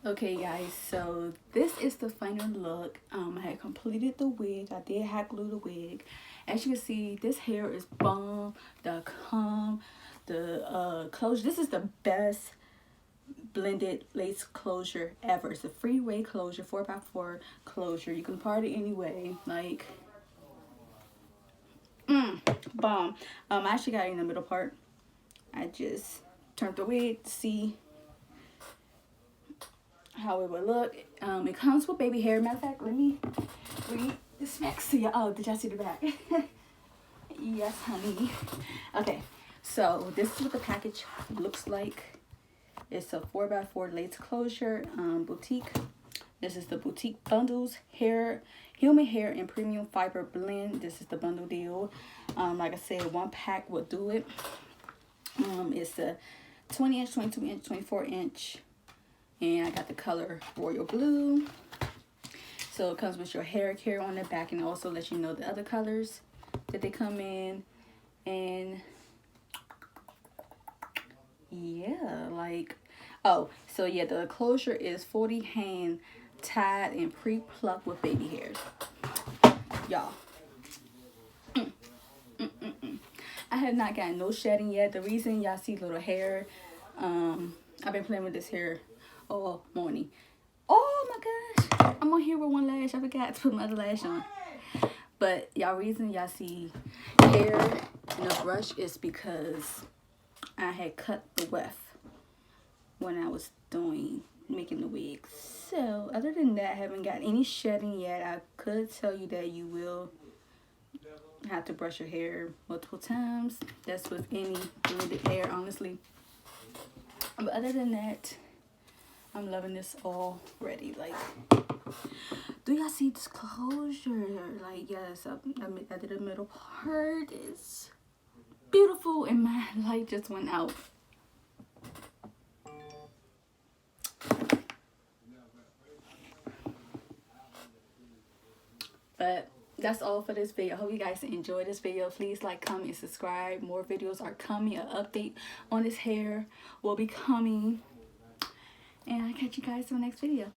Okay guys, so this is the final look. I had completed the wig. I did hot glue the wig. As you can see, this hair is bomb. The comb, the closure. This is the best blended lace closure ever. It's a freeway closure, 4x4 closure. You can part it anyway. Like, bomb. I actually got it in the middle part. I just turned the wig to see how it would look. It comes with baby hair. Matter of fact, let me read the specs to you. Oh, did y'all see the back? Yes, honey. Okay, so this is what the package looks like. It's a 4x4 lace closure boutique. This is the boutique bundles hair, human hair and premium fiber blend. This is the bundle deal. Like I said, one pack will do it. It's a 20 inch, 22 inch, 24 inch. And I got the color royal blue. So it comes with your hair care on the back, and also lets you know the other colors that they come in. And yeah, like, oh, so yeah, the closure is 40 hand tied and pre-plucked with baby hairs. Y'all, I have not gotten no shedding yet. The reason y'all see little hair, I've been playing with this hair all morning. Oh my gosh, I'm on here with one lash. I forgot to put my other lash on. But y'all, reason y'all see hair in a brush is because I had cut the weft when I was making the wig. So other than that, I haven't got any shedding yet. I could tell you that you will have to brush your hair multiple times. That's with any blended hair, honestly. But other than that, I'm loving this already. Like, do y'all see this closure? Like, yes, I did a middle part. It's beautiful, and my light just went out. But that's all for this video. I hope you guys enjoyed this video. Please like, comment, and subscribe. More videos are coming. An update on this hair will be coming. And I'll catch you guys in the next video.